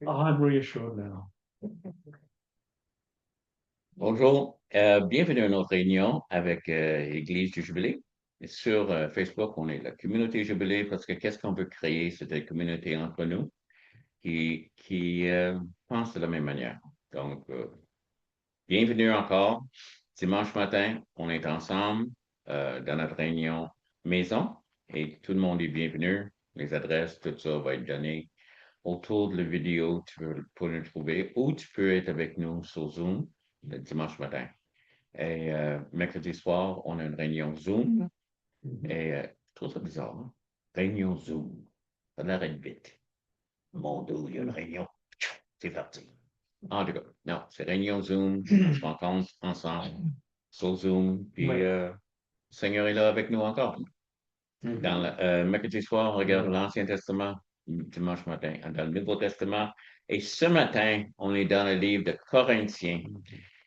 I'm reassured now. Bonjour, bienvenue à notre réunion avec l'Église du Jubilé. Sur Facebook, on est la communauté Jubilé parce que qu'est-ce qu'on veut créer? C'est une communauté entre nous qui pense de la même manière. Donc, bienvenue encore. Dimanche matin, on est ensemble dans notre réunion maison et tout le monde est bienvenu. Les adresses, tout ça va être donné autour de la vidéo. Tu peux nous trouver ou tu peux être avec nous sur Zoom le dimanche matin. Et mercredi soir, on a une réunion Zoom. Et je trouve ça bizarre, hein? Réunion Zoom. Ça l'arrête vite. Mon dos, il y a une réunion. C'est parti. En tout cas, non, c'est réunion Zoom. On se rencontre ensemble sur Zoom. Puis le Seigneur est là avec nous encore. Dans le mercredi soir, on regarde l'Ancien Testament, dimanche matin, dans le Nouveau Testament. Et ce matin, on est dans le livre de Corinthiens.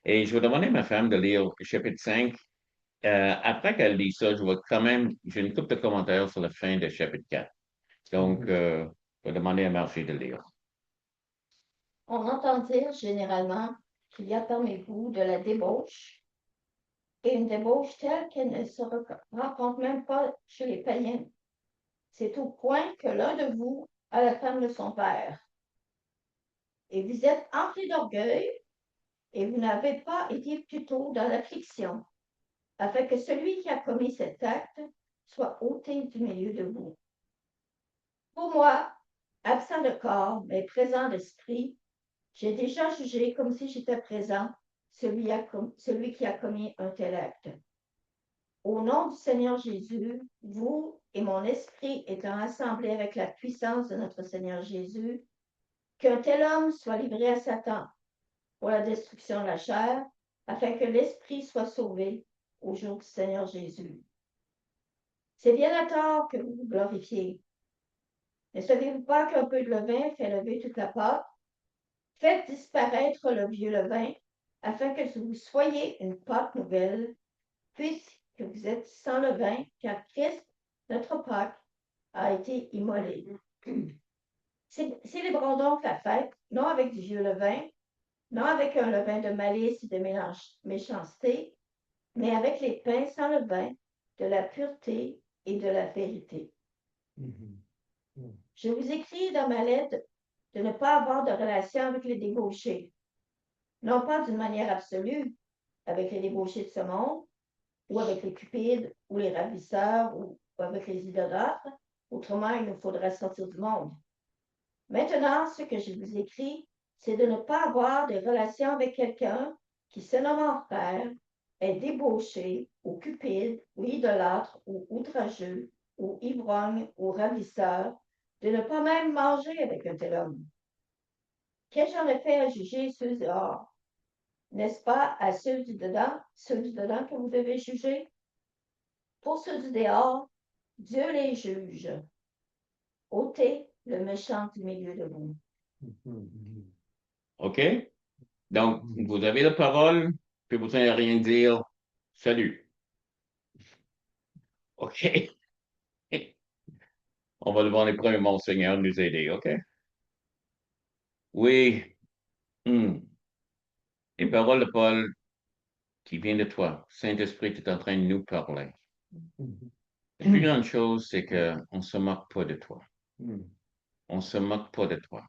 Et je vais demander à ma femme de lire le chapitre 5. Après qu'elle lit ça, j'ai une couple de commentaires sur la fin du chapitre 4. Donc, je vais demander à Margie de lire. On entend dire généralement qu'il y a parmi vous de la débauche, et une débauche telle qu'elle ne se rencontre même pas chez les païens. C'est au point que l'un de vous a la femme de son père. Et vous êtes emplis d'orgueil, et vous n'avez pas été plutôt dans l'affliction, afin que celui qui a commis cet acte soit ôté du milieu de vous. Pour moi, absent de corps, mais présent d'esprit, j'ai déjà jugé comme si j'étais présent celui qui a commis un tel acte. Au nom du Seigneur Jésus, vous et mon esprit étant assemblés avec la puissance de notre Seigneur Jésus, qu'un tel homme soit livré à Satan pour la destruction de la chair, afin que l'esprit soit sauvé au jour du Seigneur Jésus. C'est bien à tort que vous vous glorifiez. Ne savez-vous pas qu'un peu de levain fait lever toute la pâte? Faites disparaître le vieux levain, afin que vous soyez une pâte nouvelle, puisque vous êtes sans levain, car Christ, notre Pâque, a été immolé. Célébrons donc la fête, non avec du vieux levain, non avec un levain de malice et de méchanceté, mais avec les pains sans levain, de la pureté et de la vérité. Je vous écris dans ma lettre de ne pas avoir de relation avec les débauchés, non pas d'une manière absolue, avec les débauchés de ce monde, ou avec les cupides, ou les ravisseurs, ou avec les idolâtres. Autrement, il nous faudrait sortir du monde. Maintenant, ce que je vous écris, c'est de ne pas avoir de relation avec quelqu'un qui, se nommant frère, est débauché, ou cupide, ou idolâtre, ou outrageux, ou ivrogne, ou ravisseur, de ne pas même manger avec un tel homme. Qu'ai-je en effet à juger ceux dehors? N'est-ce pas à ceux du dedans que vous devez juger? Pour ceux du dehors, Dieu les juge. Ôtez le méchant du milieu de vous. OK? Donc, vous avez la parole, puis vous n'avez rien dire. Salut. OK? On va demander premier mon Seigneur de nous aider, OK? Oui. Les paroles de Paul qui viennent de toi. Saint-Esprit est en train de nous parler. La plus grande chose, c'est qu'on ne se moque pas de toi. On ne se moque pas de toi.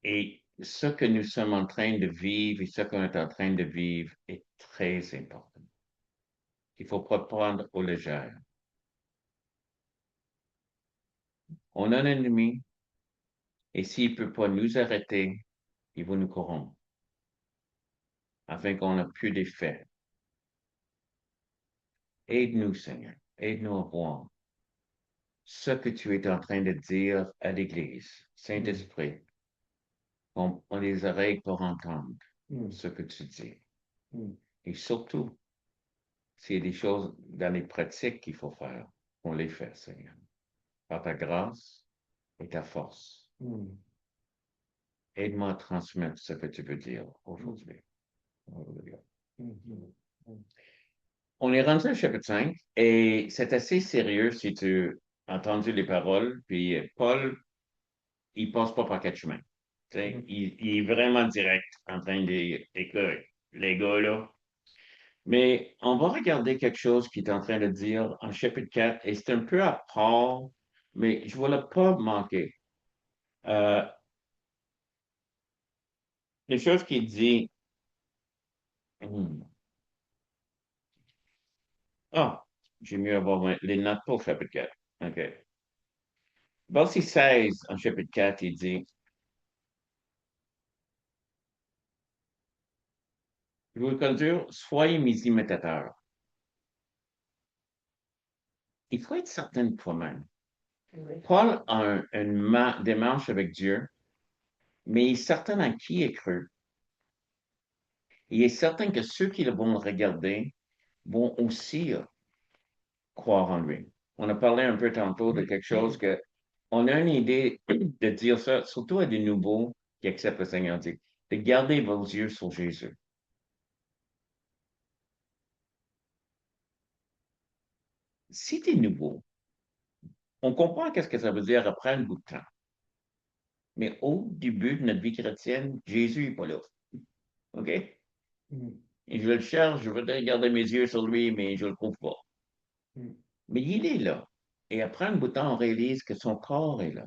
Et ce que nous sommes en train de vivre et ce qu'on est en train de vivre est très important. Il ne faut pas prendre au léger. On a un ennemi et s'il ne peut pas nous arrêter, il va nous corrompre afin qu'on ait plus d'effet. Aide-nous, Seigneur. Aide-nous à voir ce que tu es en train de dire à l'Église. Saint-Esprit, on a des oreilles pour entendre ce que tu dis. Et surtout, s'il y a des choses dans les pratiques qu'il faut faire, on les fait, Seigneur. Par ta grâce et ta force. Aide-moi à transmettre ce que tu veux dire aujourd'hui. On est rendu au chapitre 5 et c'est assez sérieux si tu as entendu les paroles. Puis Paul il passe pas par quatre chemins. Tu sais, Mhm. il est vraiment direct en train de dire, écoute, les gars, là. Mais on va regarder quelque chose qu'il est en train de dire en chapitre 4, et c'est un peu à part, mais je ne vais le pas manquer. Euh, les choses qu'il dit, hmm, ah, j'ai mieux avoir les notes pour le chapitre 4. OK. Verset 16 en chapitre 4, il dit, je vous le conjure, soyez mes imitateurs. Il faut être certain de toi-même. Paul a une démarche avec Dieu, mais il est certain en qui il est cru. Il est certain que ceux qui vont le regarder vont aussi croire en lui. On a parlé un peu tantôt de quelque chose que on a une idée de dire ça, surtout à des nouveaux qui acceptent le Seigneur, de garder vos yeux sur Jésus. Si tu es nouveau, on comprend qu'est-ce que ça veut dire après un bout de temps. Mais au début de notre vie chrétienne, Jésus n'est pas là. OK? Mhm. Et je le cherche, je voudrais garder mes yeux sur lui, mais je ne le trouve pas. Mhm. Mais il est là. Et après un bout de temps, on réalise que son corps est là.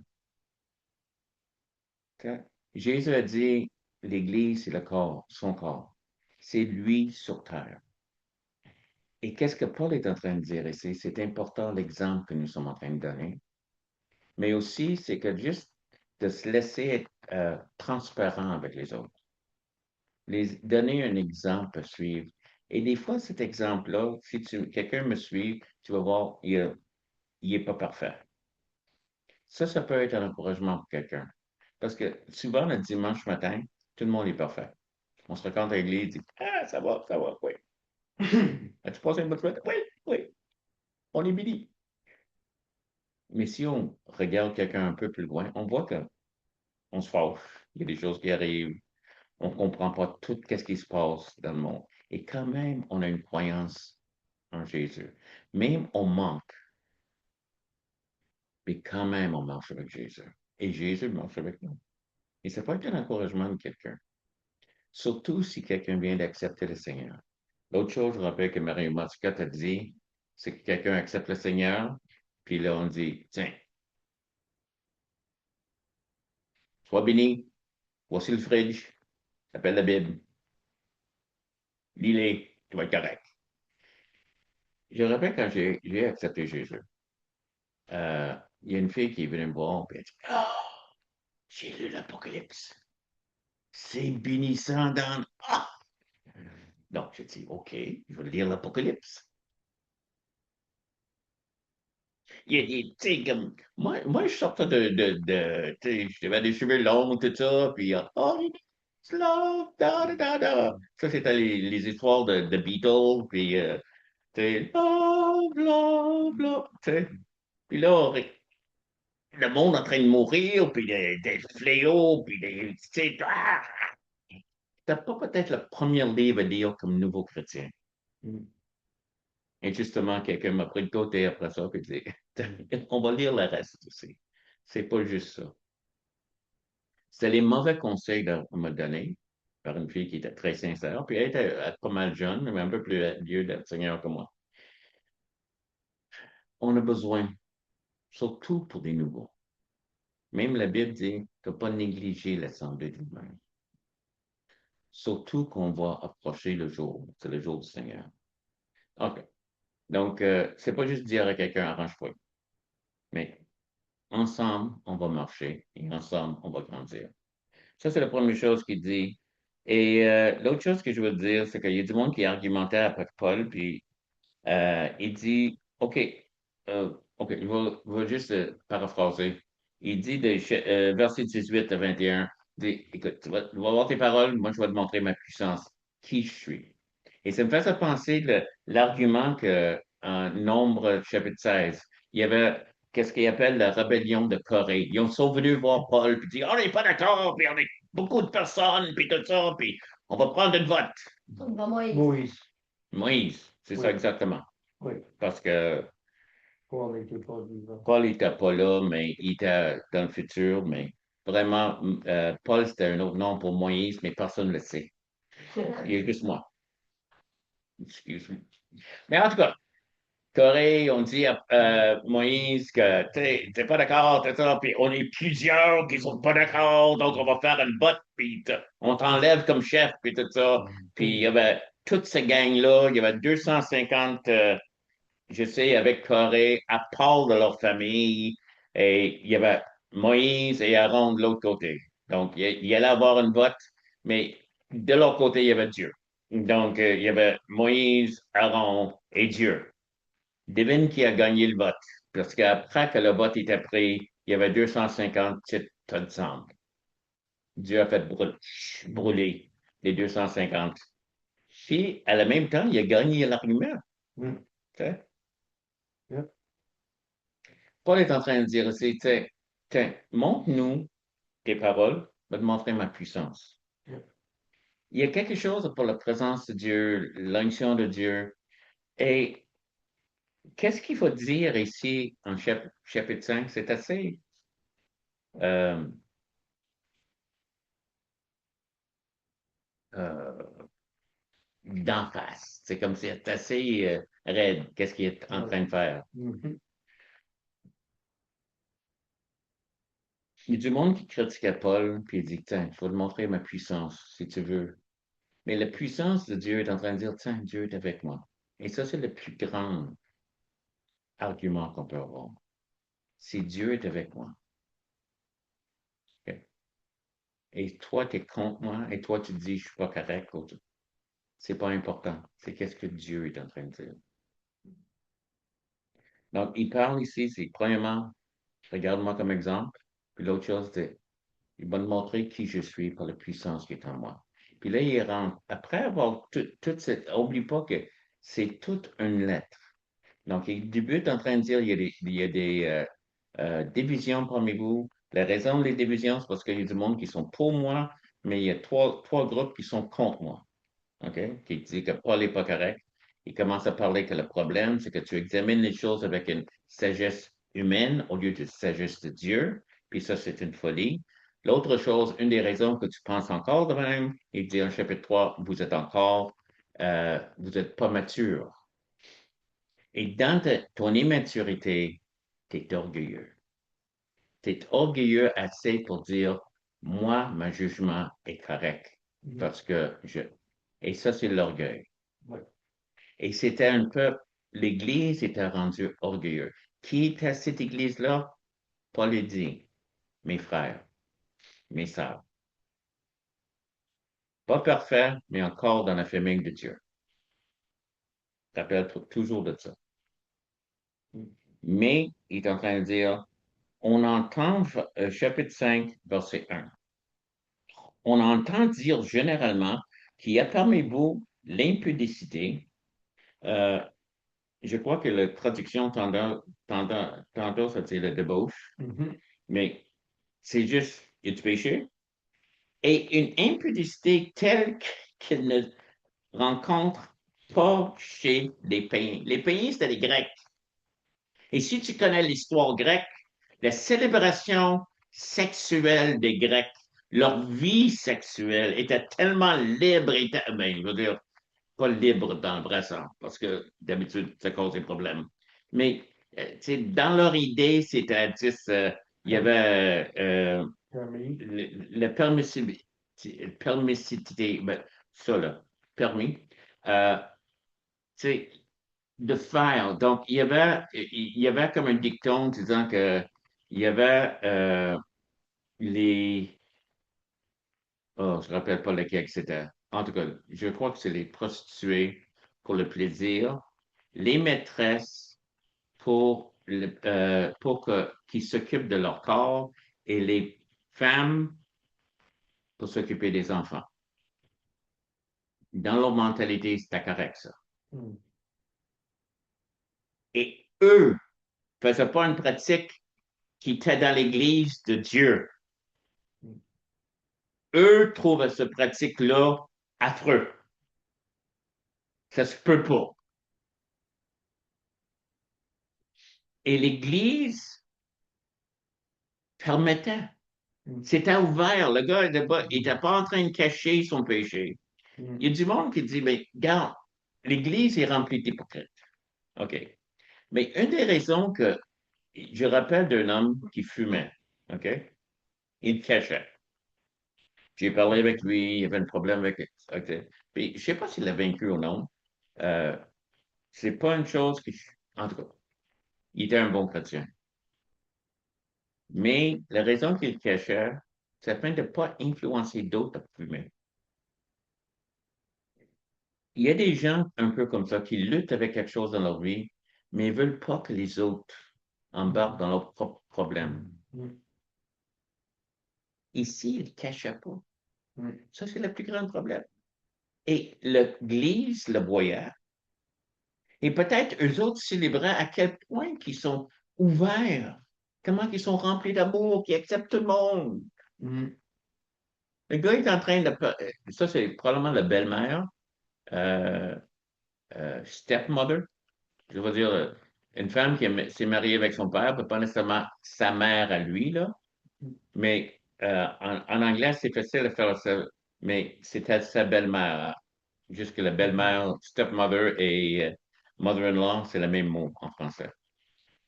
OK? Jésus a dit, l'Église, c'est le corps, son corps. C'est lui sur terre. Et qu'est-ce que Paul est en train de dire ici? C'est important l'exemple que nous sommes en train de donner. Mais aussi, c'est que juste de se laisser être transparent avec les autres. Les donner un exemple à suivre. Et des fois, cet exemple-là, si quelqu'un me suit, tu vas voir, il n'est pas parfait. Ça peut être un encouragement pour quelqu'un. Parce que souvent, le dimanche matin, tout le monde est parfait. On se rencontre à l'église, dit ah, ça va, oui. As-tu passé une bonne semaine? Oui, oui, on est béni. Mais si on regarde quelqu'un un peu plus loin, on voit qu'on se fâche. Il y a des choses qui arrivent. On ne comprend pas tout ce qui se passe dans le monde. Et quand même, on a une croyance en Jésus. Même on manque, mais quand même, on marche avec Jésus. Et Jésus marche avec nous. Et ça peut être un encouragement de quelqu'un. Surtout si quelqu'un vient d'accepter le Seigneur. L'autre chose, je rappelle que Marie Mascotte a dit, c'est que quelqu'un accepte le Seigneur, puis là, on dit, tiens, sois béni, voici le fridge, appelle la Bible, lis-les, tu vas être correct. Je rappelle quand j'ai accepté Jésus, il y a une fille qui est venue me voir, puis elle dit, ah, j'ai lu l'Apocalypse. C'est bénissant dans... Ah! Donc, je dis, OK, je vais lire l'Apocalypse. Tu sais, comme, moi, je sortais tu sais, j'avais des cheveux longs, tout ça, puis, oh, love, da, da, da, da. Ça, c'était les histoires de Beatles, puis, tu sais, love, love, love, tu sais. Puis là, le monde en train de mourir, puis des fléaux, puis des, tu sais, ah! C'était pas peut-être le premier livre à lire comme nouveau chrétien. Mhm. Et justement, quelqu'un m'a pris le côté après ça, puis dit, on va lire le reste aussi. C'est pas juste ça. C'était les mauvais conseils qu'on m'a donnés par une fille qui était très sincère, puis elle était pas mal jeune, mais un peu plus vieux d'être Seigneur que moi. On a besoin, surtout pour des nouveaux. Même la Bible dit de ne pas négliger l'assemblée de l'humain. Surtout qu'on va approcher le jour, c'est le jour du Seigneur. OK. Donc, c'est pas juste dire à quelqu'un, arrange-toi, mais ensemble, on va marcher et ensemble, on va grandir. Ça, c'est la première chose qu'il dit. Et l'autre chose que je veux dire, c'est qu'il y a du monde qui argumentait avec Paul, puis il dit, OK, je vais juste paraphraser. Il dit, verset 18 à 21, il dit, écoute, tu vas voir tes paroles, moi, je vais te montrer ma puissance, qui je suis. Et ça me fait ça penser l'argument que en Nombre chapitre 16, il y avait qu'est-ce qu'ils appellent la rébellion de Corée. Ils sont venus voir Paul, puis dit, on n'est pas d'accord, puis on est beaucoup de personnes, puis tout ça, puis on va prendre une vote. Donc, Moïse. Moïse, Moïse, c'est ça oui, exactement. oui, Parce que Paul n'était pas vivant. Paul n'était pas là, mais il était dans le futur, mais vraiment, Paul, c'était un autre nom pour Moïse, mais personne ne le sait. Il y a juste moi. Excuse-moi. Mais en tout cas, Corée, on dit à Moïse que t'es pas d'accord, t'es ça, puis on est plusieurs qui sont pas d'accord, donc on va faire une botte, puis on t'enlève comme chef, puis tout ça. Puis il y avait toute cette gang-là, il y avait 250, je sais, avec Corée, à part de leur famille, et il y avait Moïse et Aaron de l'autre côté. Donc, il allait avoir une botte, mais de l'autre côté, il y avait Dieu. Donc, il y avait Moïse, Aaron et Dieu. Devine qui a gagné le vote. Parce qu'après que le vote était pris, il y avait 250 titres de sang. Dieu a fait brûler les 250. Puis, à la même temps, il a gagné l'argument. Mm. Okay? Yep. Paul est en train de dire aussi, tiens, montre-nous tes paroles, je vais te montrer ma puissance. Yep. Il y a quelque chose pour la présence de Dieu, l'onction de Dieu. Et qu'est-ce qu'il faut dire ici en chapitre 5? C'est assez euh, euh, d'en face. C'est comme si c'est assez raide, qu'est-ce qu'il est en train de faire. Mhm. Il y a du monde qui critiquait Paul, puis il dit, tiens, il faut te montrer ma puissance, si tu veux. Mais la puissance de Dieu est en train de dire, tiens, Dieu est avec moi. Et ça, c'est le plus grand argument qu'on peut avoir. Si Dieu est avec moi, ok, et toi, tu es contre moi, et toi, tu te dis, je suis pas correct, c'est pas important. C'est qu'est-ce que Dieu est en train de dire. Donc, il parle ici, c'est premièrement, regarde-moi comme exemple. Puis l'autre chose, c'est, il va te montrer qui je suis par la puissance qui est en moi. Puis là, il rentre. Après avoir toute cette. Oublie pas que c'est toute une lettre. Donc, il débute en train de dire il y a des divisions parmi vous. La raison des divisions, c'est parce qu'il y a du monde qui sont pour moi, mais il y a trois groupes qui sont contre moi. OK? Qui dit que Paul n'est pas correct. Il commence à parler que le problème, c'est que tu examines les choses avec une sagesse humaine au lieu de sagesse de Dieu. Puis ça, c'est une folie. L'autre chose, une des raisons que tu penses encore de même, il dit en chapitre 3, vous n'êtes pas mature. Et dans ton immaturité, tu es orgueilleux. Tu es orgueilleux assez pour dire, moi, mon jugement est correct. Mhm. Parce que je. Et ça, c'est l'orgueil. Ouais. Et c'était un peuple, l'Église était rendue orgueilleuse. Qui était cette Église-là? Paul dit, mes frères, mes sœurs. Pas parfait, mais encore dans la famille de Dieu. Rappelle toujours de ça. Mais il est en train de dire, on entend, chapitre 5, verset 1. On entend dire généralement qu'il y a parmi vous l'impudicité. Euh, je crois que la traduction tendance, ça dit la débauche, Mhm. mais c'est juste, il y a du péché. Et une impudicité telle qu'elle ne rencontre pas chez les païens. Les païens, c'était les Grecs. Et si tu connais l'histoire grecque, la célébration sexuelle des Grecs, leur vie sexuelle était tellement libre, ben, je veux dire, pas libre dans le vrai sens, parce que d'habitude, ça cause des problèmes. Mais dans leur idée, c'est-à-dire, il y avait Permis. la permissivité, ben, ça là, permis, euh, de faire. Donc, il y avait comme un dicton disant que il y avait les. Oh, je ne me rappelle pas lequel c'était. En tout cas, je crois que c'est les prostituées pour le plaisir, les maîtresses qui s'occupent de leur corps et les femmes pour s'occuper des enfants. Dans leur mentalité, c'était correct, ça. Mm. Et eux ne faisaient pas une pratique qui était dans l'Église de Dieu. Eux trouvent cette pratique-là affreux. Ça se peut pas. Et l'Église permettait. C'était ouvert. Le gars il était pas en train de cacher son péché. Mm. Il y a du monde qui dit, mais regarde, l'Église est remplie d'hypocrites. OK. Mais une des raisons que je rappelle d'un homme qui fumait, OK? Il cachait. J'ai parlé avec lui, il avait un problème avec. OK. Puis, je ne sais pas s'il l'a vaincu ou non. Euh, c'est pas une chose qui. En tout cas, il était un bon chrétien. Mais la raison qu'il cachait, c'est afin de ne pas influencer d'autres à fumer. Il y a des gens un peu comme ça qui luttent avec quelque chose dans leur vie, mais ils ne veulent pas que les autres embarquent dans leurs propres problèmes. Mm. Ici, il ne cachait pas. Mm. Ça, c'est le plus grand problème. Et l'Église le voyait. Et peut-être eux autres célébraient à quel point qu'ils sont ouverts, comment ils sont remplis d'amour, qu'ils acceptent tout le monde. Mm. Le gars est en train de... Ça, c'est probablement la belle-mère, euh, stepmother, je veux dire, une femme qui s'est mariée avec son père, pas nécessairement sa mère à lui, là, mais en anglais, c'est facile de faire ça, mais c'était sa belle-mère. Juste que la belle-mère, stepmother et mother-in-law, c'est le même mot en français.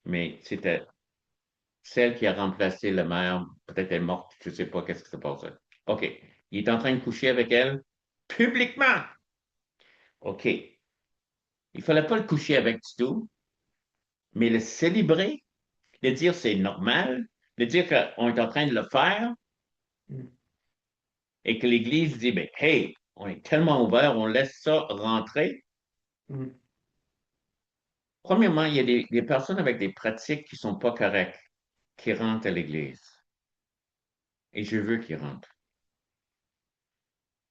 Mais c'était celle qui a remplacé la mère, peut-être elle est morte, je ne sais pas qu'est-ce qui s'est passé. OK. Il est en train de coucher avec elle publiquement. OK. Il ne fallait pas le coucher avec du tout, mais le célébrer, de dire c'est normal, de dire qu'on est en train de le faire Mm. et que l'Église dit, ben, hey, on est tellement ouvert, on laisse ça rentrer. Mm. Premièrement, il y a des personnes avec des pratiques qui ne sont pas correctes qui rentrent à l'Église. Et je veux qu'ils rentrent.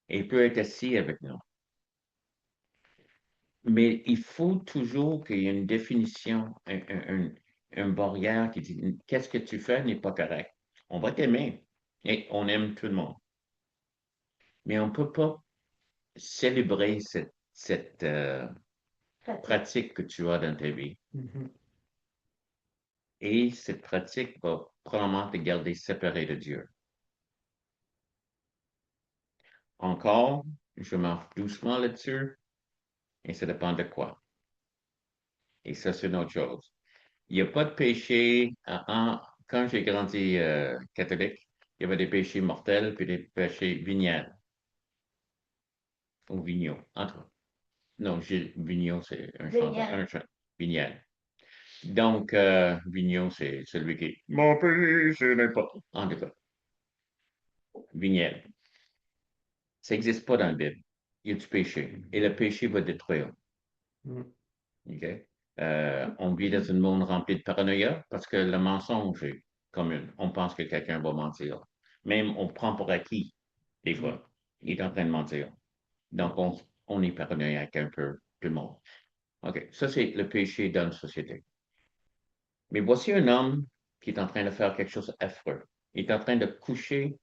Et il peut être assis avec nous. Mais il faut toujours qu'il y ait une définition, un barrière qui dit qu'est-ce que tu fais n'est pas correct. On va t'aimer et on aime tout le monde. Mais on ne peut pas célébrer cette pratique que tu as dans ta vie. Mhm. Et cette pratique va probablement te garder séparé de Dieu. Encore, je marche doucement là-dessus et ça dépend de quoi. Et ça, c'est une autre chose. Il n'y a pas de péché. Quand j'ai grandi catholique, il y avait des péchés mortels puis des péchés véniels ou vignaux. Entre autres. Non, vigneaux, c'est un chanteur. Génial. Vignel. Donc, vigneaux, c'est celui qui. Mon péché n'est pas. En tout cas, vignel. Ça n'existe pas dans la Bible. Il y a du péché. Et le péché va détruire. Mm. OK? On vit dans un monde rempli de paranoïa parce que le mensonge est commun. On pense que quelqu'un va mentir. Même on prend pour acquis, des fois. Il est en train de mentir. Donc, on est paranoïaque un peu, tout le monde. OK, ça, c'est le péché dans la société. Mais voici un homme qui est en train de faire quelque chose d'affreux. Il est en train de coucher.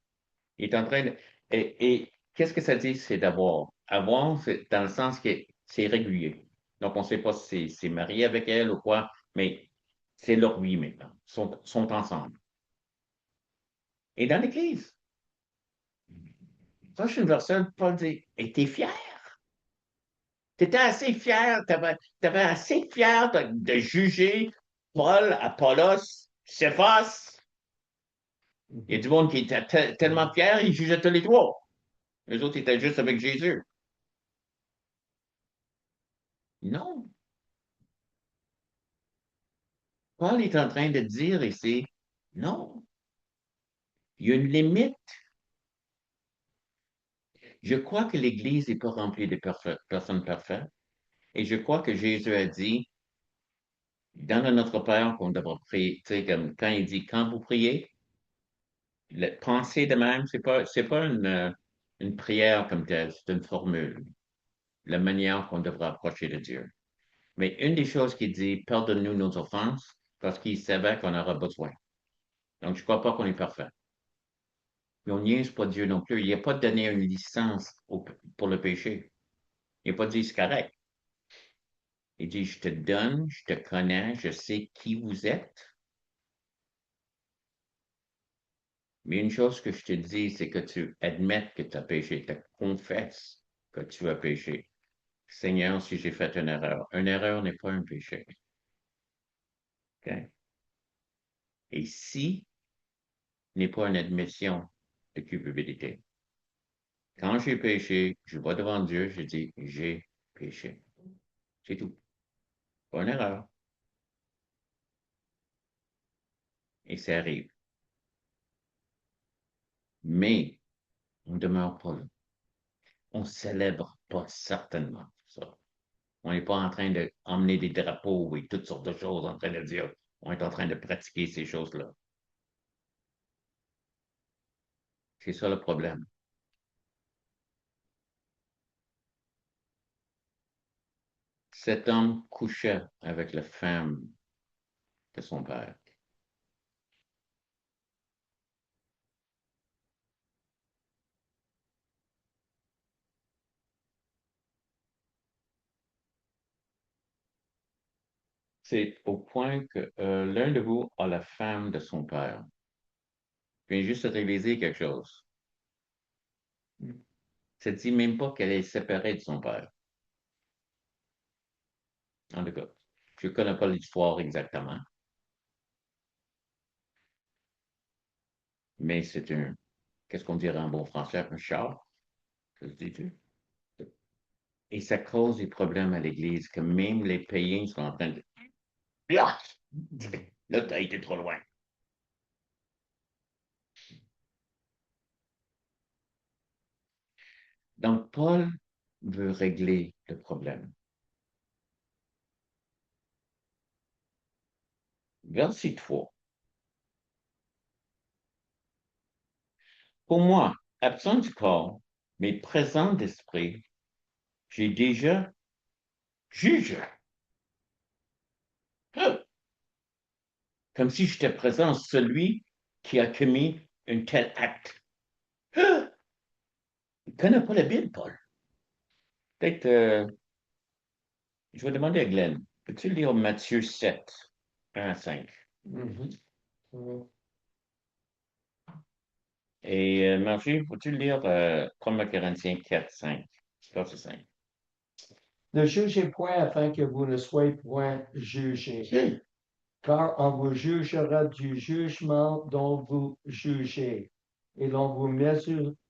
Il est en train de... Et qu'est-ce que ça dit? C'est d'avoir. Avoir, c'est dans le sens que c'est régulier. Donc, on ne sait pas si c'est marié avec elle ou quoi, mais c'est leur vie maintenant. Sont ensemble. Et dans l'Église, ça, je suis une personne, Paul dit, et t'es fier? T'étais assez fier, t'avais assez fier de juger Paul, Apollos, Céphas. Il y a du monde qui était tellement fier, ils jugeaient tous les trois. Les autres étaient juste avec Jésus. Non. Paul est en train de dire ici, non, il y a une limite. Je crois que l'Église n'est pas remplie de personnes parfaites. Et je crois que Jésus a dit, dans le Notre Père, qu'on devra prier, tu sais, comme quand il dit, quand vous priez, pensez de même, c'est pas une prière comme telle, c'est une formule, la manière qu'on devra approcher de Dieu. Mais une des choses qu'il dit, pardonne-nous nos offenses, parce qu'il savait qu'on aura besoin. Donc, je ne crois pas qu'on est parfait. Mais on niaise pas Dieu non plus. Il n'a pas donné une licence pour le péché. Il n'a pas dit c'est correct. Il dit, je te donne, je te connais, je sais qui vous êtes, Mais une chose que je te dis, c'est que tu admettes que tu as péché, tu confesses que tu as péché. Seigneur, si j'ai fait une erreur n'est pas un péché. OK? Et si n'est pas une admission de culpabilité. Quand j'ai péché, je vais devant Dieu, je dis, j'ai péché. C'est tout. Pas une erreur. Et ça arrive. Mais on ne demeure pas là. On ne célèbre pas certainement ça. On n'est pas en train d'emmener des drapeaux et toutes sortes de choses en train de dire, on est en train de pratiquer ces choses-là. C'est ça le problème. Cet homme couchait avec la femme de son père. C'est au point que l'un de vous a la femme de son père. Je viens juste de réaliser quelque chose. Ça ne dit même pas qu'elle est séparée de son père. En tout cas, je ne connais pas l'histoire exactement, mais c'est qu'est-ce qu'on dirait en bon français, un char, ça se dit-tu? Et ça cause des problèmes à l'Église, que même les païens sont en train de... Là, là tu as été trop loin. Donc, Paul veut régler le problème. Verset 3. Pour moi, absent du corps, mais présent d'esprit, j'ai déjà jugé. Comme si j'étais présent celui qui a commis un tel acte. Il ne connaît pas la Bible, Paul. Peut-être, je vais demander à Glenn, peux-tu lire Matthieu 7, 1 à 5? Et Margie, peux-tu lire 1 Corinthiens 4, 5? Verset 5. Ne jugez point afin que vous ne soyez point jugés, car on vous jugera du jugement dont vous jugez, et l'on vous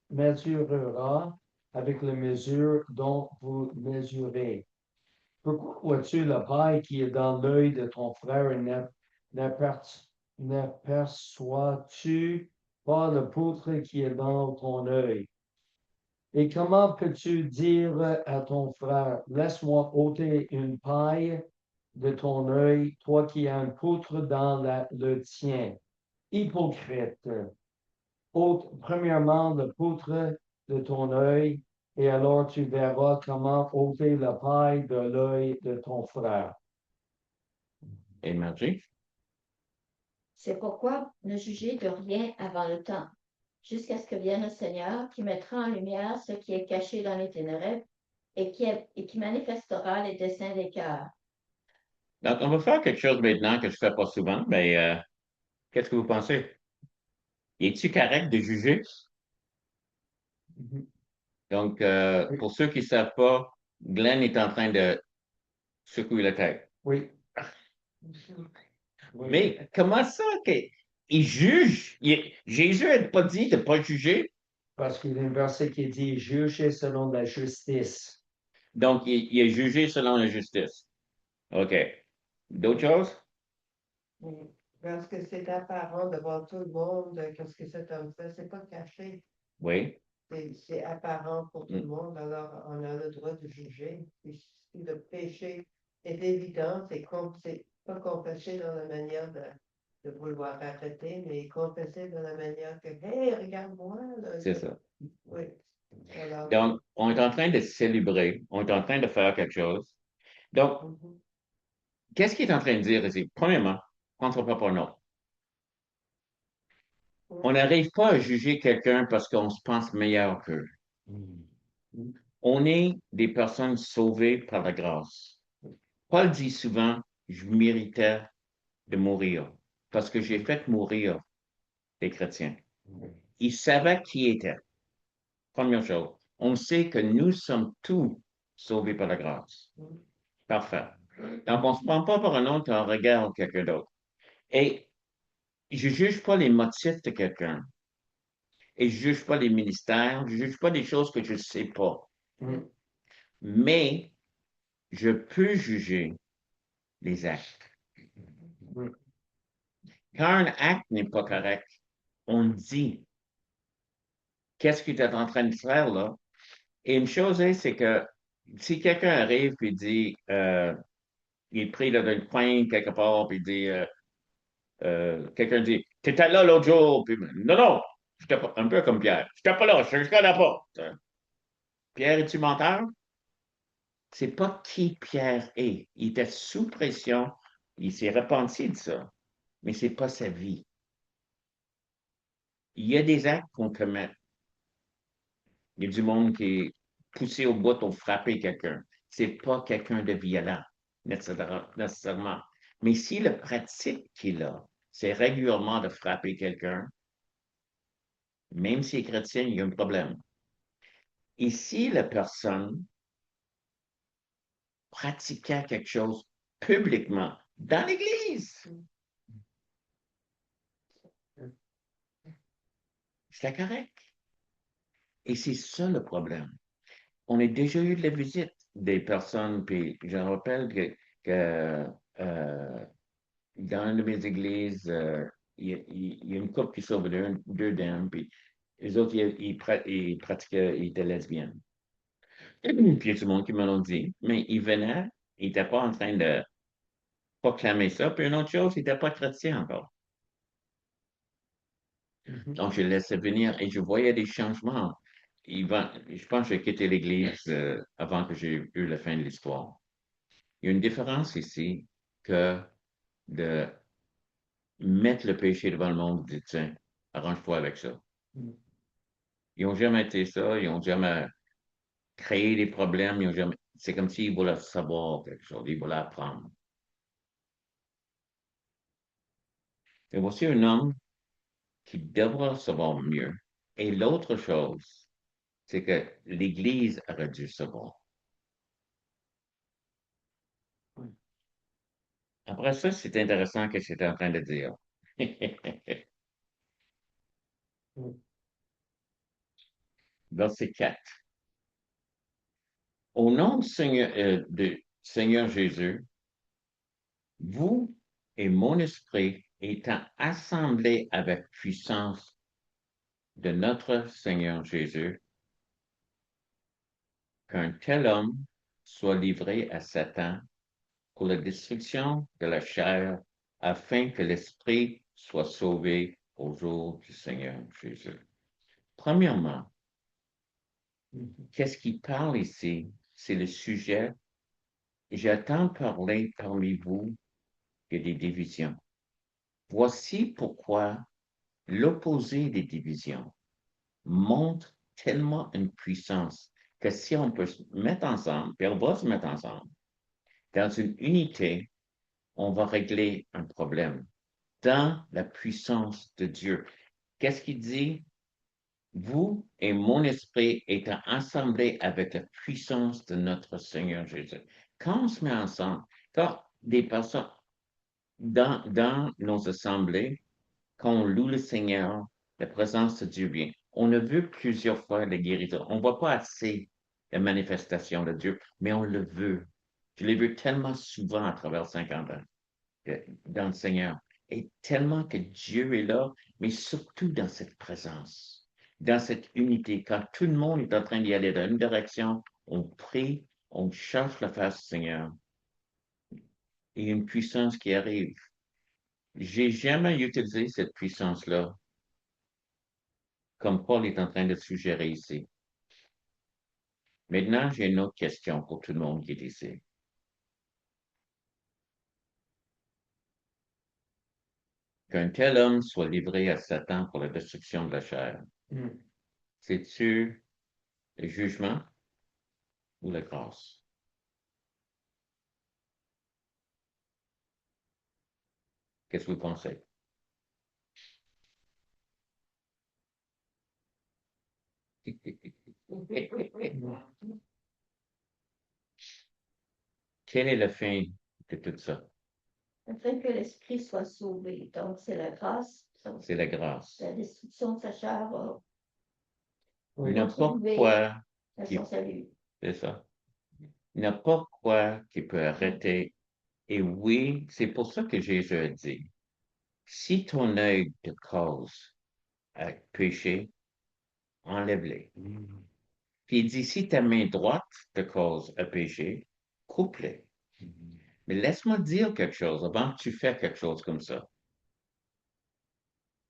mesurera avec la mesure dont vous mesurez. Pourquoi vois-tu la paille qui est dans l'œil de ton frère et n'aperçois-tu pas le poutre qui est dans ton œil? Et comment peux-tu dire à ton frère, laisse-moi ôter une paille de ton œil, toi qui as une poutre dans le tien? Hypocrite, ôte premièrement le poutre de ton œil, et alors tu verras comment ôter la paille de l'œil de ton frère. Et Margie? C'est pourquoi ne jugez de rien avant le temps, jusqu'à ce que vienne le Seigneur qui mettra en lumière ce qui est caché dans les ténèbres et qui manifestera les desseins des cœurs. Donc, on va faire quelque chose maintenant que je ne fais pas souvent, mais qu'est-ce que vous pensez? Es-tu correct de juger? Donc, pour ceux qui ne savent pas, Glenn est en train de secouer la tête. Oui. Mais comment ça qu'il juge? Jésus n'a pas dit de ne pas juger. Parce qu'il y a un verset qui dit juger selon la justice. Donc, il est jugé selon la justice. OK. D'autres choses? Parce que c'est apparent devant tout le monde qu'est-ce que cet homme fait. C'est pas caché. Oui. C'est apparent pour tout le monde. Alors, on a le droit de juger. Et si le péché est évident, c'est pas confessé dans la manière de vouloir arrêter, mais confessé dans la manière que, hey, regarde-moi. C'est ça. Oui. Alors, Donc, on est en train de célébrer. On est en train de faire quelque chose. Donc, qu'est-ce qu'il est en train de dire ici? Premièrement, contre papa, non. On n'arrive pas à juger quelqu'un parce qu'on se pense meilleur qu'eux. On est des personnes sauvées par la grâce. Paul dit souvent, je méritais de mourir parce que j'ai fait mourir des chrétiens. Il savait qui il était. Première chose. On sait que nous sommes tous sauvés par la grâce. Parfait. Donc, on ne se prend pas par un autre en regard quelqu'un d'autre. Et je ne juge pas les motifs de quelqu'un. Et je ne juge pas les ministères. Je ne juge pas des choses que je ne sais pas. Mm. Mais je peux juger les actes. Mm. Quand un acte n'est pas correct, on dit qu'est-ce que tu es en train de faire là? Et une chose est, c'est que si quelqu'un arrive et dit, il est pris dans un coin quelque part, puis il dit, quelqu'un dit, t'étais là l'autre jour, puis non, non, j'étais pas, un peu comme Pierre, j'étais pas là, je ne connais pas. Pierre, es-tu menteur? C'est pas qui Pierre est. Il était sous pression, il s'est repenti de ça, mais c'est pas sa vie. Il y a des actes qu'on commet. Il y a du monde qui est poussé au bout pour frapper quelqu'un. C'est pas quelqu'un de violent, nécessairement. Mais si le pratique qu'il a, c'est régulièrement de frapper quelqu'un, même s'il est chrétien, il y a un problème. Et si la personne pratiquait quelque chose publiquement dans l'Église, c'était correct. Et c'est ça le problème. On a déjà eu de la visite des personnes, puis je me rappelle que dans une de mes églises, il y a une couple qui sont venus, deux dames, puis les autres, ils pratiquaient, ils étaient lesbiennes. Puis il y a tout le monde qui me l'ont dit, mais ils venaient, ils n'étaient pas en train de proclamer ça. Puis une autre chose, ils n'étaient pas chrétiens encore. Mhm. Donc, je les laissais venir et je voyais des changements. Je pense que j'ai quitté l'Église avant que j'ai eu la fin de l'histoire. Il y a une différence ici que de mettre le péché devant le monde et dire, tiens, arrange-toi avec ça. Mm. Ils n'ont jamais été ça, ils n'ont jamais créé des problèmes, ils ont jamais... c'est comme s'ils voulaient savoir quelque chose, ils voulaient apprendre. Et voici un homme qui devra savoir mieux. Et l'autre chose, c'est que l'Église aurait dû savoir. Après ça, c'est intéressant ce que j'étais en train de dire. Mm. Verset 4. Au nom du Seigneur Jésus, vous et mon esprit étant assemblés avec puissance de notre Seigneur Jésus, qu'un tel homme soit livré à Satan pour la destruction de la chair, afin que l'esprit soit sauvé au jour du Seigneur Jésus. Premièrement, Mhm. qu'est-ce qui parle ici? C'est le sujet. J'entends parler parmi vous de des divisions. Voici pourquoi l'opposé des divisions montre tellement une puissance que si on peut se mettre ensemble, puis on va se mettre ensemble, dans une unité, on va régler un problème dans la puissance de Dieu. Qu'est-ce qu'il dit? Vous et mon esprit étant assemblés avec la puissance de notre Seigneur Jésus. Quand on se met ensemble, quand des personnes dans nos assemblées, quand on loue le Seigneur, la présence de Dieu vient. On a vu plusieurs fois les guérisons. On ne voit pas assez la manifestation de Dieu, mais on le veut. Je l'ai vu tellement souvent à travers 50 ans dans le Seigneur. Et tellement que Dieu est là, mais surtout dans cette présence, dans cette unité. Quand tout le monde est en train d'y aller dans une direction, on prie, on cherche la face du Seigneur. Et une puissance qui arrive. J'ai jamais utilisé cette puissance-là comme Paul est en train de suggérer ici. Maintenant, j'ai une autre question pour tout le monde qui est ici. Qu'un tel homme soit livré à Satan pour la destruction de la chair, Mm. c'est-tu le jugement ou la grâce? Qu'est-ce que vous pensez? Quelle est la fin de tout ça? Afin que l'esprit soit sauvé. Donc, c'est la grâce. Donc, C'est la grâce. la destruction de sa chair va Oui. N'importe quoi à qui, son salut. c'est ça. N'importe quoi qui peut arrêter. Et oui, c'est pour ça que Jésus a dit, si ton œil te cause à pécher, enlève-les. Puis il dit, si ta main droite te cause à pécher, coupe-les. Mais laisse-moi dire quelque chose avant que tu fasses quelque chose comme ça.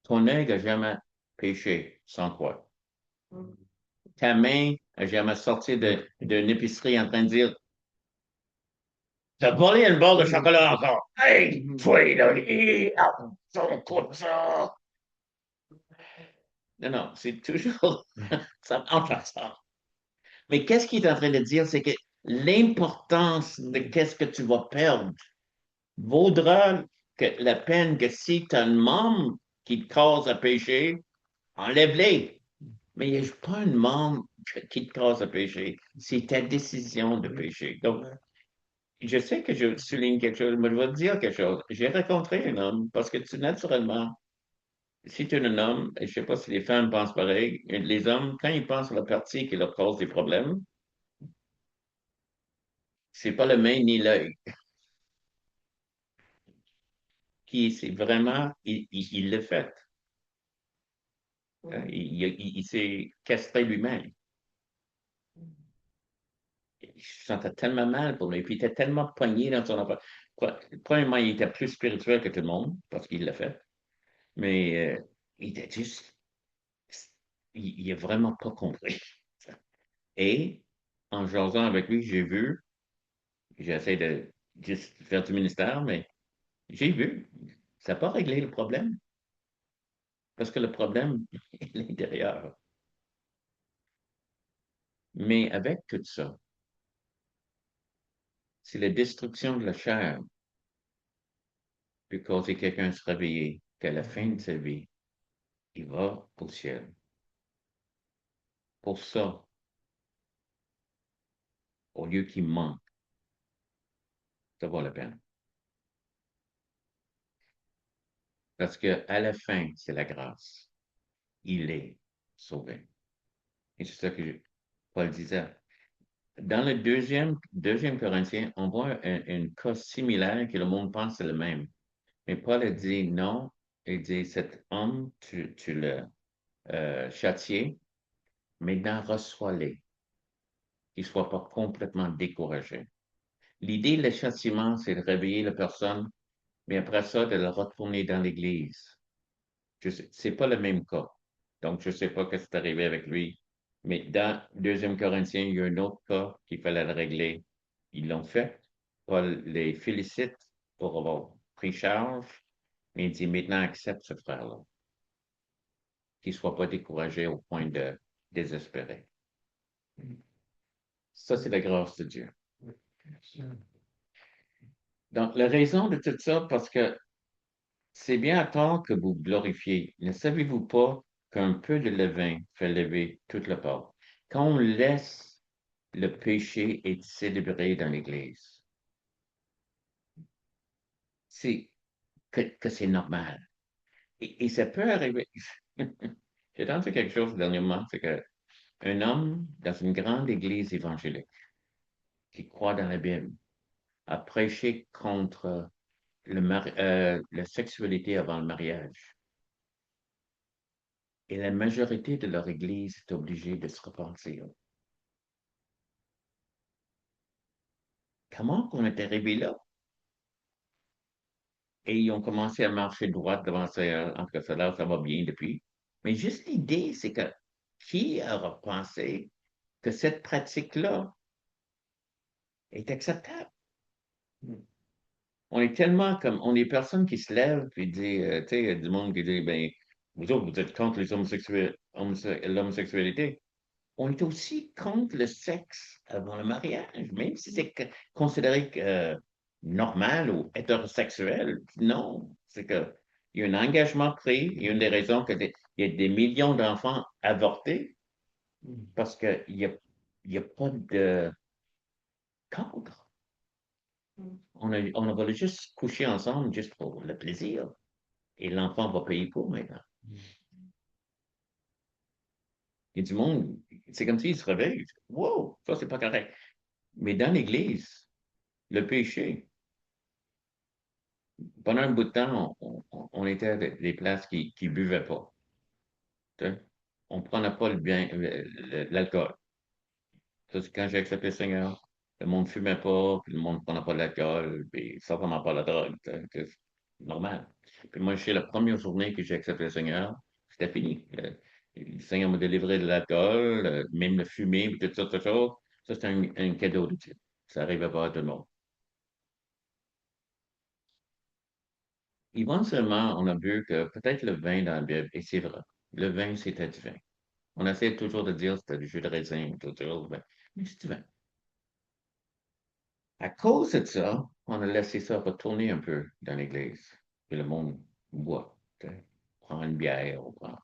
Ton œil n'a jamais péché sans quoi? Ta main n'a jamais sorti d'une épicerie en train de dire, t'as volé une barre de chocolat encore. Hey, toi, là, on coupe ça. Non, c'est toujours, ça marche ensemble. Mais qu'est-ce qu'il est en train de dire, c'est que l'importance de qu'est-ce que tu vas perdre vaudra que la peine que si tu as un membre qui te cause à pécher, enlève-les. Mais il n'y a pas un membre qui te cause à pécher. C'est ta décision de pécher. Donc, je sais que je souligne quelque chose, mais je vais te dire quelque chose. J'ai rencontré un homme parce que naturellement, si tu es un homme, et je ne sais pas si les femmes pensent pareil, les hommes, quand ils pensent à la partie qui leur cause des problèmes, c'est pas la main ni l'œil. Qui c'est vraiment, il l'a fait. Il s'est castré lui-même. Il se sentait tellement mal pour lui, puis il était tellement pogné dans son affaire. Premièrement, il était plus spirituel que tout le monde, parce qu'il l'a fait. Mais il était juste, il n'a vraiment pas compris. Et en jasant avec lui, j'ai vu, j'essaie de juste faire du ministère, mais j'ai vu, ça n'a pas réglé le problème. Parce que le problème est à l'intérieur. Mais avec tout ça, si la destruction de la chair peut causer quelqu'un à se réveiller qu'à la fin de sa vie, il va au ciel. Pour ça, au lieu qu'il manque, ça vaut la peine. Parce qu'à la fin, c'est la grâce. Il est sauvé. Et c'est ça que Paul disait. Dans le deuxième Corinthien, on voit un cas similaire que le monde pense c'est le même. Mais Paul a dit non. Il dit, cet homme, tu l'as châtié, maintenant reçois-les, qu'ils ne soient pas complètement découragés. L'idée le châtiment, c'est de réveiller la personne, mais après ça, de la retourner dans l'Église. Ce n'est pas le même cas. Donc, je ne sais pas ce qui est arrivé avec lui. Mais dans 2 Corinthiens, il y a un autre cas qu'il fallait le régler. Ils l'ont fait. Paul les félicite pour avoir pris charge, mais il dit maintenant accepte ce frère-là. Qu'il ne soit pas découragé au point de désespérer. Ça, c'est la grâce de Dieu. Donc, la raison de tout ça, parce que c'est bien à tort que vous glorifiez. Ne savez-vous pas qu'un peu de levain fait lever toute la pâte? Quand on laisse le péché être célébré dans l'Église, c'est que c'est normal. Et ça peut arriver. J'ai entendu quelque chose dernièrement, c'est qu'un homme dans une grande église évangélique qui croit dans la Bible a prêché contre la sexualité avant le mariage. Et la majorité de leur église est obligée de se repentir. Comment on est arrivé là? Et ils ont commencé à marcher droit devant ça. En tout cas, ça va bien depuis. Mais juste l'idée, c'est que qui aura pensé que cette pratique-là est acceptable? On est tellement comme, on est personne qui se lève et dit, tu sais, il y a du monde qui dit, ben, vous autres, vous êtes contre les l'homosexualité. On est aussi contre le sexe avant le mariage, même si c'est considéré normal ou hétérosexuel. Non, c'est que il y a un engagement pris. Il y a une des raisons qu'il y a des millions d'enfants avortés. Parce qu'il y a pas de cadre. On va juste coucher ensemble juste pour le plaisir. Et l'enfant va payer pour maintenant. Il y a du monde, c'est comme s'il se réveille. Wow, ça c'est pas correct. Mais dans l'Église, le péché, pendant un bout de temps, on était à des places qui ne buvaient pas. Tu sais. On ne prenait pas le bien, l'alcool. Ça, c'est quand j'ai accepté le Seigneur. Le monde ne fumait pas, puis le monde ne prenait pas de l'alcool, puis certainement pas la drogue. Tu sais, c'est normal. Puis moi, c'est la première journée que j'ai accepté le Seigneur, c'était fini. Le Seigneur m'a délivré de l'alcool, même le fumer, puis tout ça, tout ça. Ça, c'est un cadeau de Dieu. Ça n'arrivait pas à tout le monde. Éventuellement, on a vu que peut-être le vin dans la Bible, et c'est vrai, le vin, c'était du vin. On essaie toujours de dire que c'était du jus de raisin, toujours, mais c'est du vin. À cause de ça, on a laissé ça retourner un peu dans l'Église. Et le monde boit, tu sais, prend une bière, ou prend.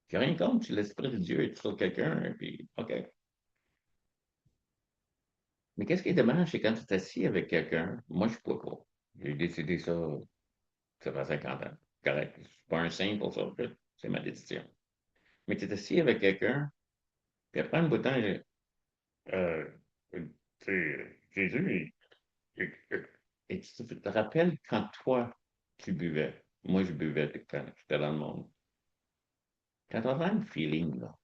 J'ai rien contre si l'Esprit de Dieu est sur quelqu'un, et puis, OK. Mais qu'est-ce qui est dommage, c'est quand tu t'assis avec quelqu'un, moi, je ne bois pas. J'ai décidé ça, ça fait 50 ans. Correct. Je ne suis pas un saint pour ça, c'est ma décision. Mais tu es assis avec quelqu'un, puis après un bout de temps, euh, tu sais, Jésus, et tu te rappelles quand toi, tu buvais. Moi, je buvais quand j'étais dans le monde. Quand on a un feeling, là,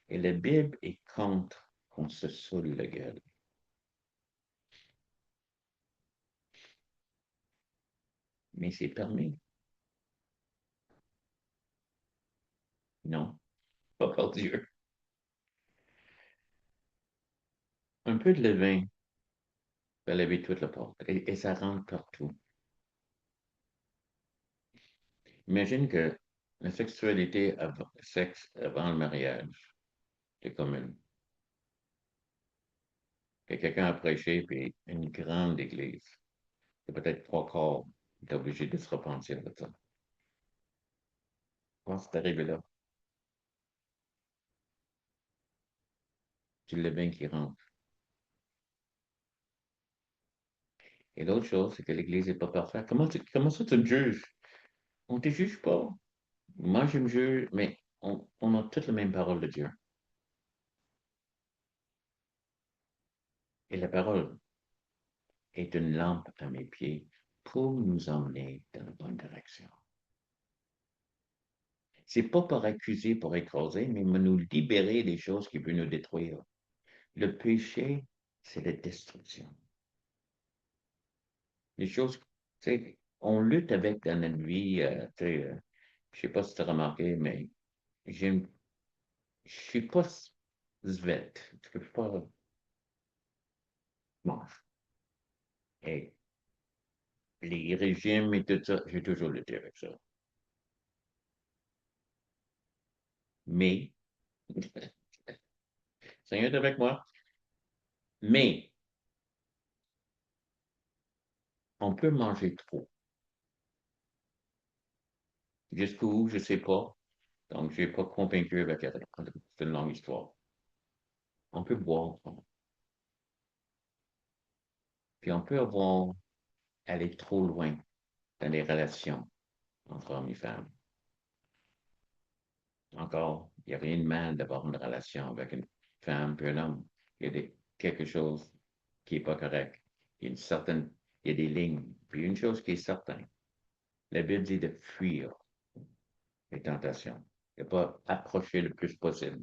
et la Bible est contre qu'on se saoule la gueule. Mais c'est permis. Non, pas par Dieu. Un peu de levain va laver toute la porte. Et ça rentre partout. Imagine que la sexualité, sexe avant le mariage, c'est commune. Que quelqu'un a prêché, puis une grande église, c'est peut-être trois quarts, est obligé de se repentir de ça. Quand c'est arrivé là, c'est le levain qui rentre. Et l'autre chose, c'est que l'Église n'est pas parfaite. Comment ça tu me juges? On ne te juge pas. Moi, je me juge, mais on a toutes les mêmes paroles de Dieu. Et la parole est une lampe à mes pieds pour nous emmener dans la bonne direction. C'est pas pour accuser, pour écraser, mais pour nous libérer des choses qui peuvent nous détruire. Le péché, c'est la destruction. Les choses, tu sais, on lutte avec dans notre vie, tu sais, je sais pas si tu as remarqué, mais j'ai une je suis pas Svet. Je suis pas mange. Et les régimes et tout ça, j'ai toujours lutté avec ça. Mais, Seigneur est avec moi, mais on peut manger trop. Jusqu'où, je sais pas. Donc, je n'ai pas convaincu avec elle. C'est une longue histoire. On peut boire trop. Puis on peut aller trop loin dans les relations entre hommes et femmes. Encore, il n'y a rien de mal d'avoir une relation avec une femme et un homme. Il y a quelque chose qui n'est pas correct. Il y a il y a des lignes. Puis une chose qui est certaine, la Bible dit de fuir les tentations, de ne pas approcher le plus possible.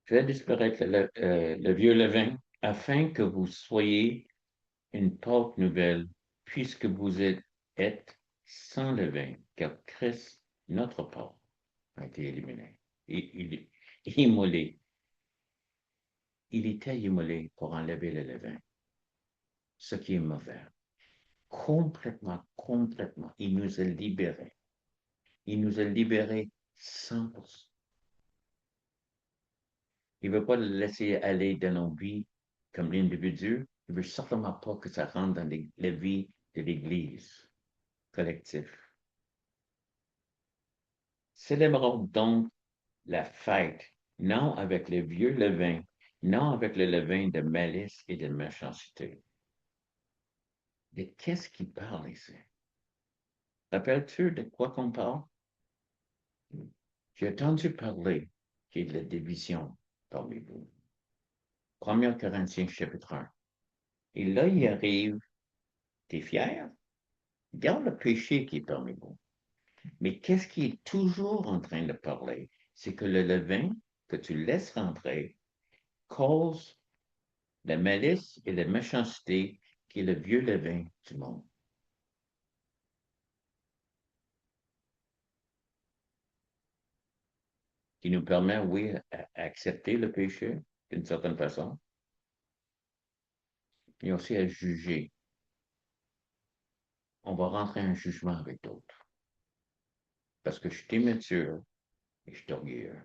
Faites disparaître le vieux levain afin que vous soyez une pâte nouvelle, puisque vous êtes sans levain, car Christ, notre pâte, a été éliminé. Et immolé. Il était immolé pour enlever le levain, ce qui est mauvais. Complètement, complètement. Il nous a libérés. Il nous a libérés 100%. Il ne veut pas le laisser aller dans nos vies comme l'individu, Il veut certainement pas que ça rentre dans la vie de l'Église collective. Célébrons donc la fête, non avec le vieux levain, non avec le levain de malice et de méchanceté. De qu'est-ce qu'il parle ici? Rappelles-tu de quoi qu'on parle? J'ai entendu parler qu'il y a de la division parmi vous. 1 Corinthiens chapitre 1. Et là, il arrive, t'es fier? Garde le péché qui est parmi vous. Mais qu'est-ce qui est toujours en train de parler? C'est que le levain que tu laisses rentrer cause la malice et la méchanceté qui est le vieux levain du monde. Qui nous permet, oui, d'accepter le péché d'une certaine façon, mais aussi à juger. On va rentrer en jugement avec d'autres. Parce que je suis immature et je suis orgueilleux.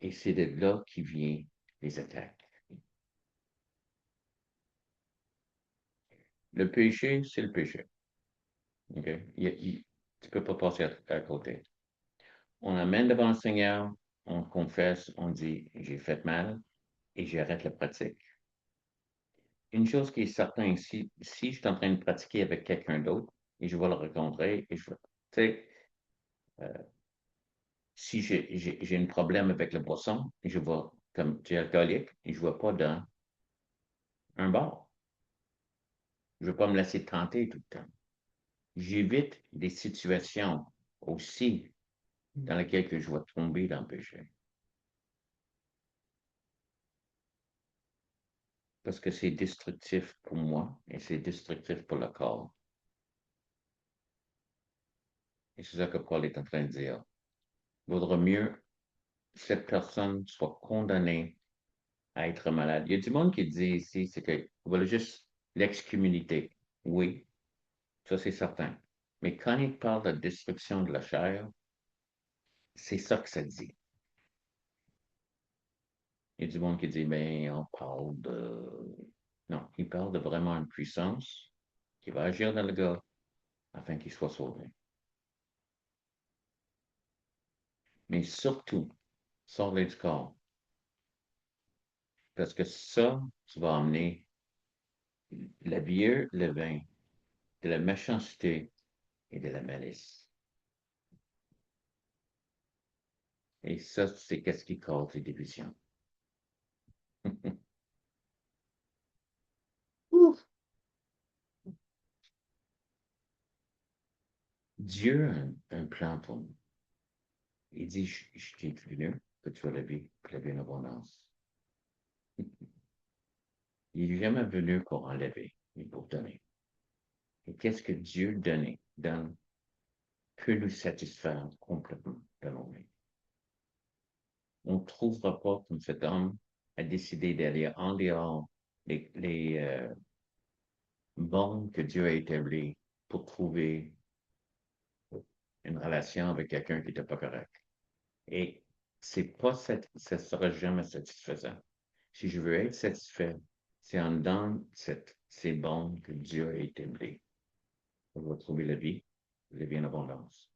Et c'est de là qui viennent les attaques. Le péché, c'est le péché. Okay? Tu ne peux pas passer à côté. On amène devant le Seigneur, on confesse, on dit, j'ai fait mal et j'arrête la pratique. Une chose qui est certaine, si je suis en train de pratiquer avec quelqu'un d'autre et je vais le rencontrer et je vais, tu sais, si j'ai un problème avec la boisson, je vais, comme tu es alcoolique, et je ne vais pas dans un bar. Je ne vais pas me laisser tenter tout le temps. J'évite des situations aussi dans lesquelles je vais tomber dans le péché. Parce que c'est destructif pour moi et c'est destructif pour le corps. Et c'est ça que Paul est en train de dire. Il vaudrait mieux que cette personne soit condamnée à être malade. Il y a du monde qui dit ici, c'est que voilà juste l'excommunité. Oui, ça c'est certain. Mais quand il parle de destruction de la chair, c'est ça que ça dit. Il y a du monde qui dit, mais on parle de... Non, il parle de vraiment une puissance qui va agir dans le gars afin qu'il soit sauvé. Mais surtout, sors-les du corps. Parce que ça, tu vas amener la bière, le vin, de la méchanceté et de la malice. Et ça, c'est qu'est-ce qui cause les divisions. Ouf. Dieu a un plan pour nous. Il dit, je t'ai venu que tu as la vie, que la vie en abondance. Il n'est jamais venu pour enlever, mais pour donner. Et qu'est-ce que Dieu donne peut nous satisfaire complètement dans nos vies. On ne trouvera pas comme cet homme a décidé d'aller en dehors les bornes que Dieu a établies pour trouver une relation avec quelqu'un qui n'était pas correct. Et ça ne sera jamais satisfaisant. Si je veux être satisfait, c'est en dans ces bornes que Dieu a établies. On va trouver la vie en abondance.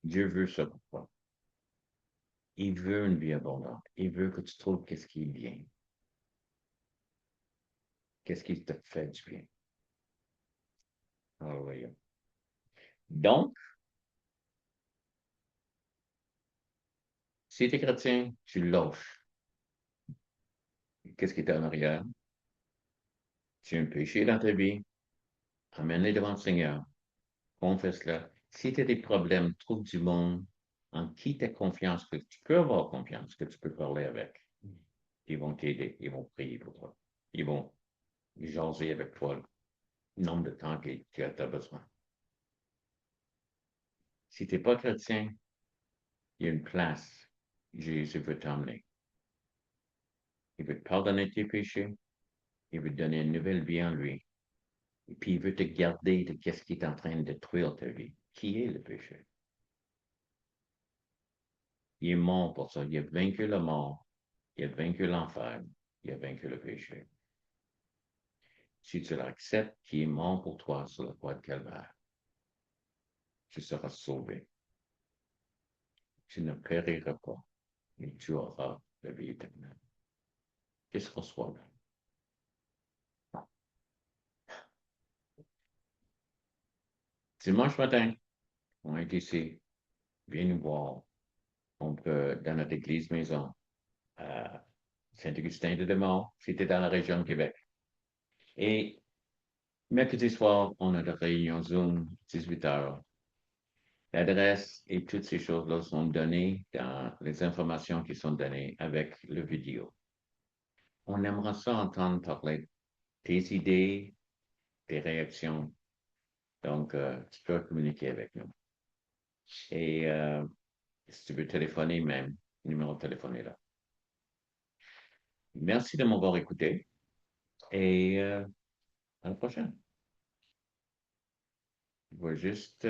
Dieu veut ça pour toi. Il veut une vie abondante. Il veut que tu trouves qu'est-ce qui est bien. Qu'est-ce qui te fait du bien. Alléluia. Donc, si tu es chrétien, tu lâches. Qu'est-ce qui est en arrière? Tu as un péché dans ta vie, amène-le devant le Seigneur, confesse-le. Si tu as des problèmes, trouve du monde en qui tu as confiance, que tu peux avoir confiance, que tu peux parler avec. Ils vont t'aider, ils vont prier pour toi. Ils vont jaser avec toi le nombre de temps que tu as besoin. Si tu n'es pas chrétien, il y a une place. Jésus veut t'emmener. Il veut te pardonner tes péchés. Il veut te donner une nouvelle vie en lui. Et puis, il veut te garder de ce qui est en train de détruire ta vie. Qui est le péché? Il est mort pour ça. Il a vaincu la mort. Il a vaincu l'enfer. il a vaincu le péché. Si tu l'acceptes, qui est mort pour toi sur la croix de Calvaire, tu seras sauvé. Tu ne périras pas, mais tu auras la vie éternelle. Qu'il se reçoive. Dimanche matin, on est ici. Viens nous voir. On peut, dans notre église maison, à Saint-Augustin-de-Demont, si tu es dans la région de Québec. Et mercredi soir, on a des réunions Zoom, 18 heures. L'adresse et toutes ces choses-là sont données dans les informations qui sont données avec le vidéo. On aimerait ça entendre parler tes idées, tes réactions. Donc, tu peux communiquer avec nous. Et si tu veux téléphoner même, le numéro de téléphone est là. Merci de m'avoir écouté et à la prochaine. Je vais juste